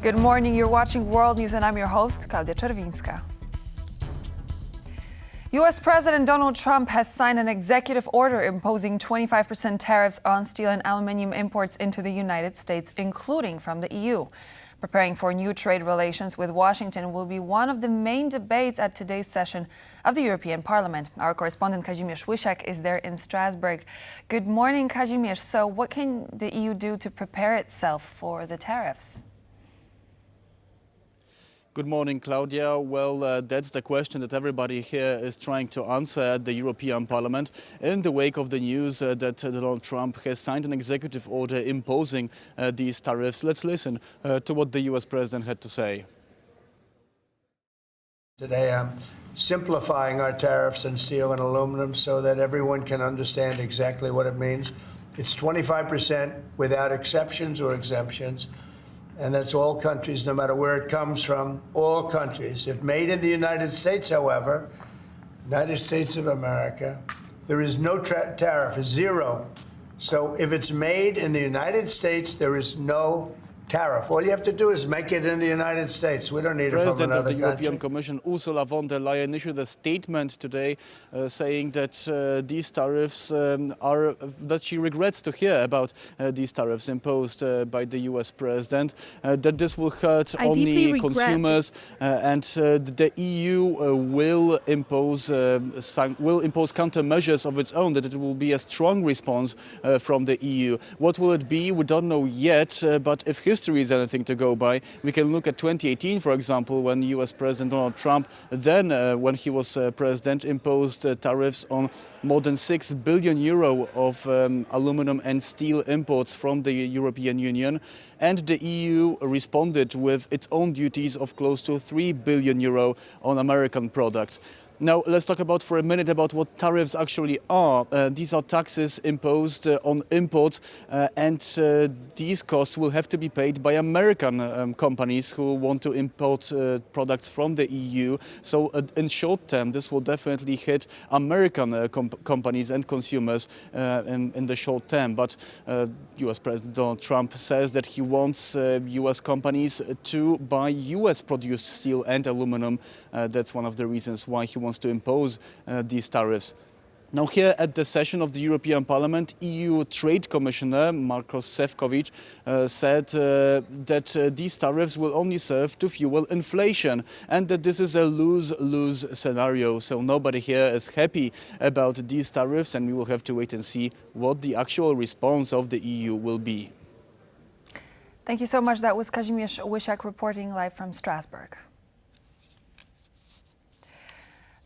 Good morning, you're watching World News and I'm your host, Klaudia Czerwińska. U.S. President Donald Trump has signed an executive order imposing 25% tariffs on steel and aluminum imports into the United States, including from the EU. Preparing for new trade relations with Washington will be one of the main debates at today's session of the European Parliament. Our correspondent Kazimierz Łysiak is there in Strasbourg. Good morning, Kazimierz. So what can the EU do to prepare itself for the tariffs? Good morning, Claudia. Well, that's the question that everybody here is trying to answer at the European Parliament in the wake of the news that Donald Trump has signed an executive order imposing these tariffs. Let's listen to what the US president had to say. Today I'm simplifying our tariffs on steel and aluminum so that everyone can understand exactly what it means. It's 25% without exceptions or exemptions. And that's all countries, no matter where it comes from, all countries. If made in the United States, however, United States of America, there is no tariff, it's zero. So if it's made in the United States, there is no tariff. All you have to do is make it in the United States. We don't need it from another country. President of the European Commission, Ursula von der Leyen, issued a statement today saying that these tariffs that she regrets to hear about these tariffs imposed by the US president, that this will hurt only consumers, and the EU will impose countermeasures of its own, that it will be a strong response from the EU. What will it be? We don't know yet, but if history is anything to go by, we can look at 2018, for example, when US President Donald Trump, then when he was president, imposed tariffs on more than €6 billion of aluminum and steel imports from the European Union. And the EU responded with its own duties of close to €3 billion on American products. Now, let's talk for a minute about what tariffs actually are. These are taxes imposed on imports, and these costs will have to be paid by American companies who want to import products from the EU. So in short term, this will definitely hit American companies and consumers in the short term. But US President Donald Trump says that he wants US companies to buy US-produced steel and aluminum. That's one of the reasons why he wants to impose these tariffs. Now, here at the session of the European Parliament, EU Trade Commissioner Marcos Šefčovič said that these tariffs will only serve to fuel inflation and that this is a lose-lose scenario. So nobody here is happy about these tariffs, and we will have to wait and see what the actual response of the EU will be. Thank you so much. That was Kazimierz Łysiak reporting live from Strasbourg.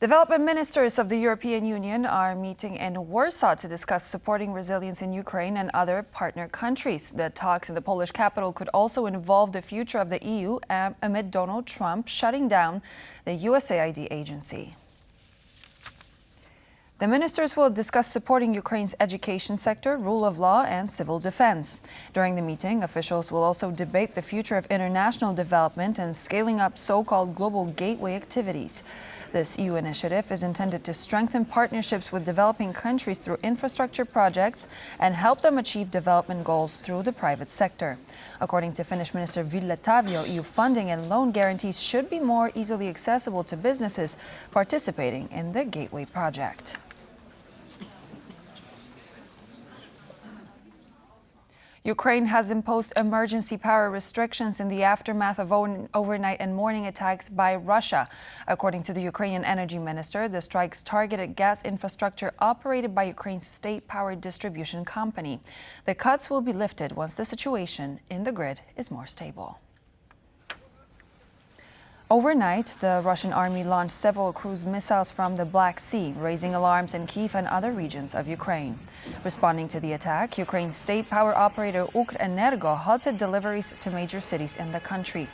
Development ministers of the European Union are meeting in Warsaw to discuss supporting resilience in Ukraine and other partner countries. The talks in the Polish capital could also involve the future of the EU amid Donald Trump shutting down the USAID agency. The ministers will discuss supporting Ukraine's education sector, rule of law, and civil defense. During the meeting, officials will also debate the future of international development and scaling up so-called global gateway activities. This EU initiative is intended to strengthen partnerships with developing countries through infrastructure projects and help them achieve development goals through the private sector. According to Finnish Minister Ville Tavio, EU funding and loan guarantees should be more easily accessible to businesses participating in the Gateway project. Ukraine has imposed emergency power restrictions in the aftermath of overnight and morning attacks by Russia. According to the Ukrainian energy minister, the strikes targeted gas infrastructure operated by Ukraine's state power distribution company. The cuts will be lifted once the situation in the grid is more stable. Overnight, the Russian army launched several cruise missiles from the Black Sea, raising alarms in Kyiv and other regions of Ukraine. Responding to the attack, Ukraine's state power operator Ukrenergo halted deliveries to major cities in the country.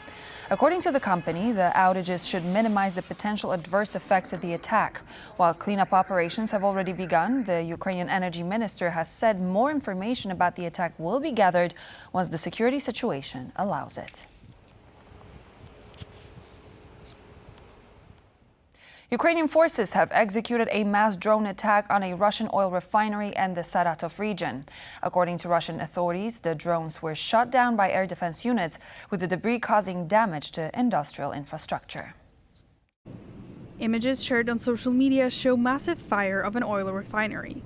According to the company, the outages should minimize the potential adverse effects of the attack. While cleanup operations have already begun, the Ukrainian energy minister has said more information about the attack will be gathered once the security situation allows it. Ukrainian forces have executed a mass drone attack on a Russian oil refinery in the Saratov region. According to Russian authorities, the drones were shot down by air defense units, with the debris causing damage to industrial infrastructure. Images shared on social media show massive fire of an oil refinery.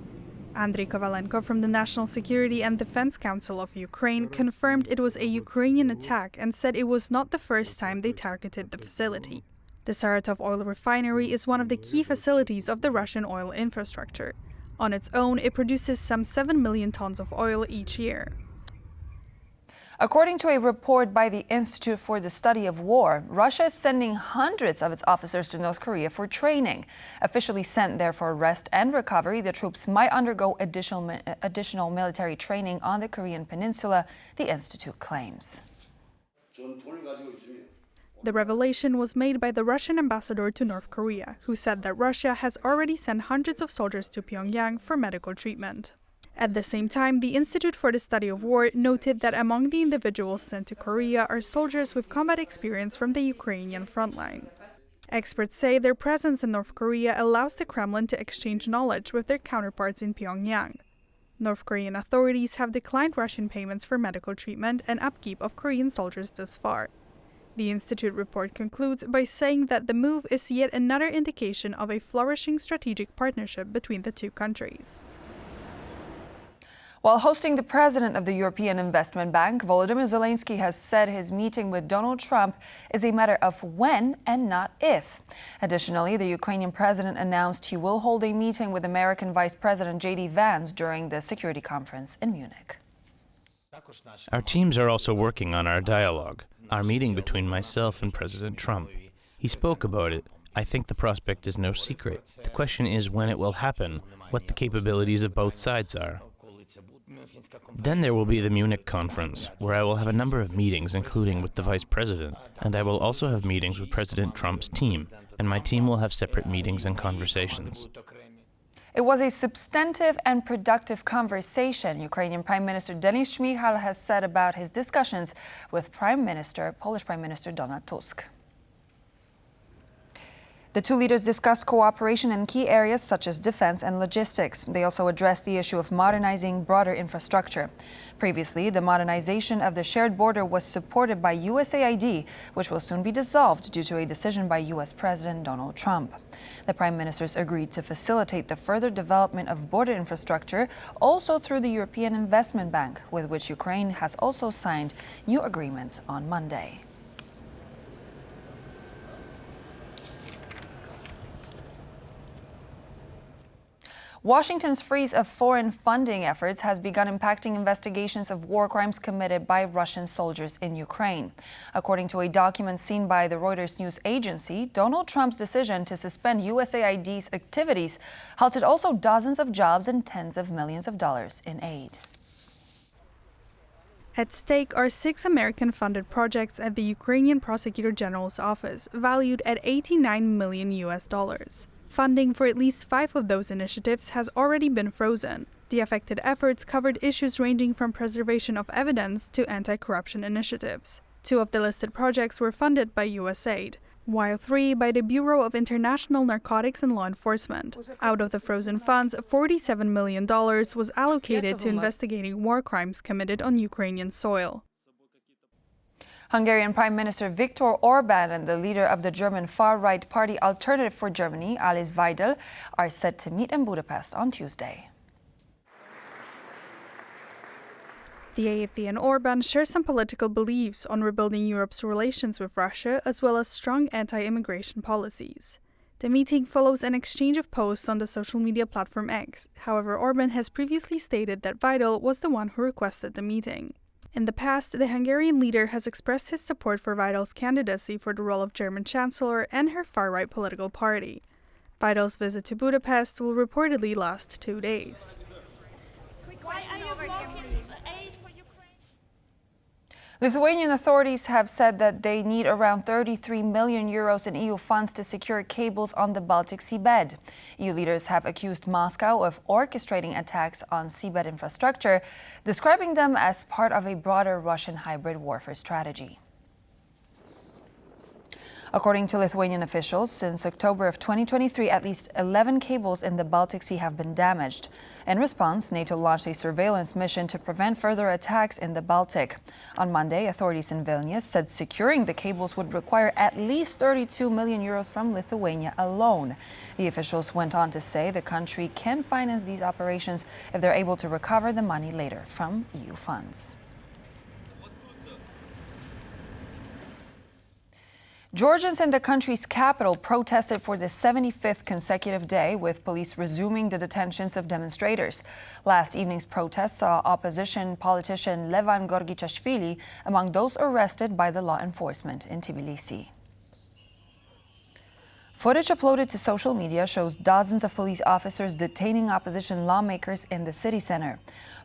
Andriy Kovalenko from the National Security and Defense Council of Ukraine confirmed it was a Ukrainian attack and said it was not the first time they targeted the facility. The Saratov oil refinery is one of the key facilities of the Russian oil infrastructure. On its own, it produces some 7 million tons of oil each year. According to a report by the Institute for the Study of War, Russia is sending hundreds of its officers to North Korea for training. Officially sent there for rest and recovery, the troops might undergo additional military training on the Korean peninsula, the Institute claims. The revelation was made by the Russian ambassador to North Korea, who said that Russia has already sent hundreds of soldiers to Pyongyang for medical treatment. At the same time, the Institute for the Study of War noted that among the individuals sent to Korea are soldiers with combat experience from the Ukrainian frontline. Experts say their presence in North Korea allows the Kremlin to exchange knowledge with their counterparts in Pyongyang. North Korean authorities have declined Russian payments for medical treatment and upkeep of Korean soldiers thus far. The Institute report concludes by saying that the move is yet another indication of a flourishing strategic partnership between the two countries. While hosting the president of the European Investment Bank, Volodymyr Zelensky has said his meeting with Donald Trump is a matter of when and not if. Additionally, the Ukrainian president announced he will hold a meeting with American Vice President J.D. Vance during the security conference in Munich. Our teams are also working on our dialogue, our meeting between myself and President Trump. He spoke about it. I think the prospect is no secret. The question is when it will happen, what the capabilities of both sides are. Then there will be the Munich conference, where I will have a number of meetings, including with the Vice President, and I will also have meetings with President Trump's team, and my team will have separate meetings and conversations. It was a substantive and productive conversation, Ukrainian Prime Minister Denis Shmyhal has said about his discussions with Polish Prime Minister Donald Tusk. The two leaders discussed cooperation in key areas such as defense and logistics. They also addressed the issue of modernizing broader infrastructure. Previously, the modernization of the shared border was supported by USAID, which will soon be dissolved due to a decision by U.S. President Donald Trump. The prime ministers agreed to facilitate the further development of border infrastructure, also through the European Investment Bank, with which Ukraine has also signed new agreements on Monday. Washington's freeze of foreign funding efforts has begun impacting investigations of war crimes committed by Russian soldiers in Ukraine. According to a document seen by the Reuters news agency, Donald Trump's decision to suspend USAID's activities halted also dozens of jobs and tens of millions of dollars in aid. At stake are 6 American-funded projects at the Ukrainian Prosecutor General's office, valued at $89 million. Funding for at least 5 of those initiatives has already been frozen. The affected efforts covered issues ranging from preservation of evidence to anti-corruption initiatives. 2 of the listed projects were funded by USAID, while 3 by the Bureau of International Narcotics and Law Enforcement. Out of the frozen funds, $47 million was allocated to investigating war crimes committed on Ukrainian soil. Hungarian Prime Minister Viktor Orban and the leader of the German far-right party Alternative for Germany, Alice Weidel, are set to meet in Budapest on Tuesday. The AfD and Orban share some political beliefs on rebuilding Europe's relations with Russia, as well as strong anti-immigration policies. The meeting follows an exchange of posts on the social media platform X. However, Orban has previously stated that Weidel was the one who requested the meeting. In the past, the Hungarian leader has expressed his support for Weidel's candidacy for the role of German Chancellor and her far-right political party. Weidel's visit to Budapest will reportedly last 2 days. Why are you blocking aid for Ukraine? Lithuanian authorities have said that they need around 33 million euros in EU funds to secure cables on the Baltic seabed. EU leaders have accused Moscow of orchestrating attacks on seabed infrastructure, describing them as part of a broader Russian hybrid warfare strategy. According to Lithuanian officials, since October of 2023, at least 11 cables in the Baltic Sea have been damaged. In response, NATO launched a surveillance mission to prevent further attacks in the Baltic. On Monday, authorities in Vilnius said securing the cables would require at least 32 million euros from Lithuania alone. The officials went on to say the country can finance these operations if they're able to recover the money later from EU funds. Georgians in the country's capital protested for the 75th consecutive day, with police resuming the detentions of demonstrators. Last evening's protest saw opposition politician Levan Gorgichashvili among those arrested by the law enforcement in Tbilisi. Footage uploaded to social media shows dozens of police officers detaining opposition lawmakers in the city center.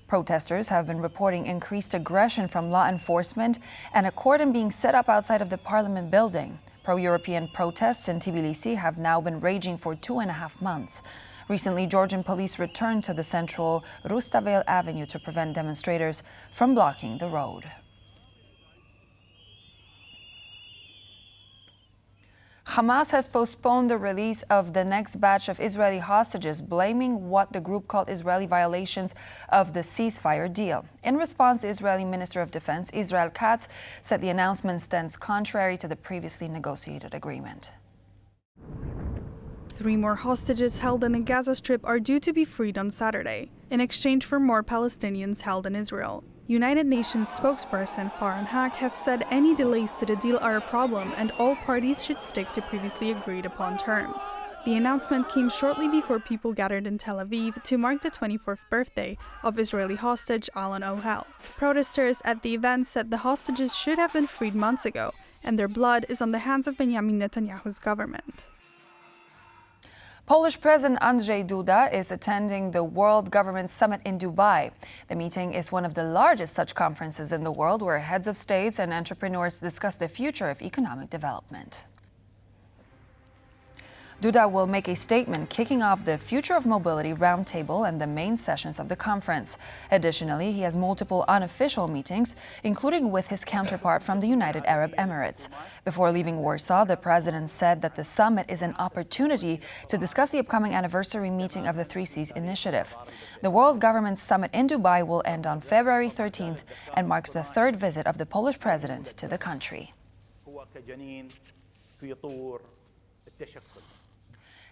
Protesters have been reporting increased aggression from law enforcement and a cordon being set up outside of the parliament building. Pro-European protests in Tbilisi have now been raging for 2.5 months. Recently, Georgian police returned to the central Rustaveli Avenue to prevent demonstrators from blocking the road. Hamas has postponed the release of the next batch of Israeli hostages, blaming what the group called Israeli violations of the ceasefire deal. In response, the Israeli Minister of Defense, Israel Katz, said the announcement stands contrary to the previously negotiated agreement. 3 more hostages held in the Gaza Strip are due to be freed on Saturday, in exchange for more Palestinians held in Israel. United Nations spokesperson Farhan Haq has said any delays to the deal are a problem and all parties should stick to previously agreed upon terms. The announcement came shortly before people gathered in Tel Aviv to mark the 24th birthday of Israeli hostage Alan Ohel. Protesters at the event said the hostages should have been freed months ago, and their blood is on the hands of Benjamin Netanyahu's government. Polish President Andrzej Duda is attending the World Government Summit in Dubai. The meeting is one of the largest such conferences in the world, where heads of states and entrepreneurs discuss the future of economic development. Duda will make a statement kicking off the Future of Mobility Roundtable and the main sessions of the conference. Additionally, he has multiple unofficial meetings, including with his counterpart from the United Arab Emirates. Before leaving Warsaw, the president said that the summit is an opportunity to discuss the upcoming anniversary meeting of the 3 Seas initiative. The World Government Summit in Dubai will end on February 13th and marks the 3rd visit of the Polish president to the country.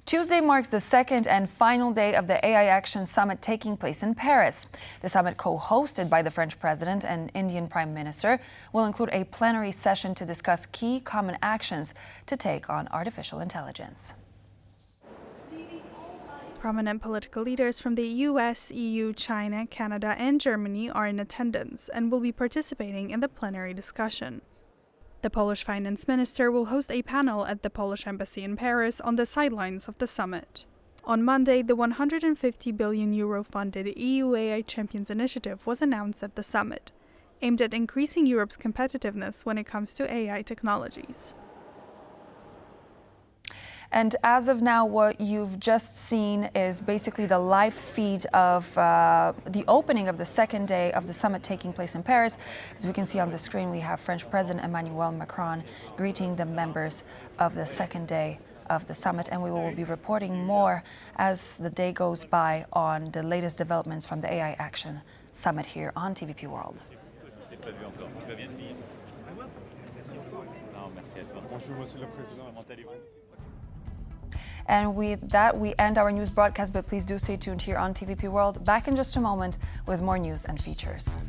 Tuesday marks the 2nd and final day of the AI Action Summit taking place in Paris. The summit, co-hosted by the French President and Indian Prime Minister, will include a plenary session to discuss key common actions to take on artificial intelligence. Prominent political leaders from the US, EU, China, Canada, and Germany are in attendance and will be participating in the plenary discussion. The Polish finance minister will host a panel at the Polish embassy in Paris on the sidelines of the summit. On Monday, the 150 billion euro funded EU AI Champions Initiative was announced at the summit, aimed at increasing Europe's competitiveness when it comes to AI technologies. And as of now, what you've just seen is basically the live feed of the opening of the 2nd day of the summit taking place in Paris. As we can see on the screen, we have French President Emmanuel Macron greeting the members of the 2nd day of the summit, and we will be reporting more as the day goes by on the latest developments from the AI Action Summit here on TVP World. And with that, we end our news broadcast, but please do stay tuned here on TVP World. Back in just a moment with more news and features.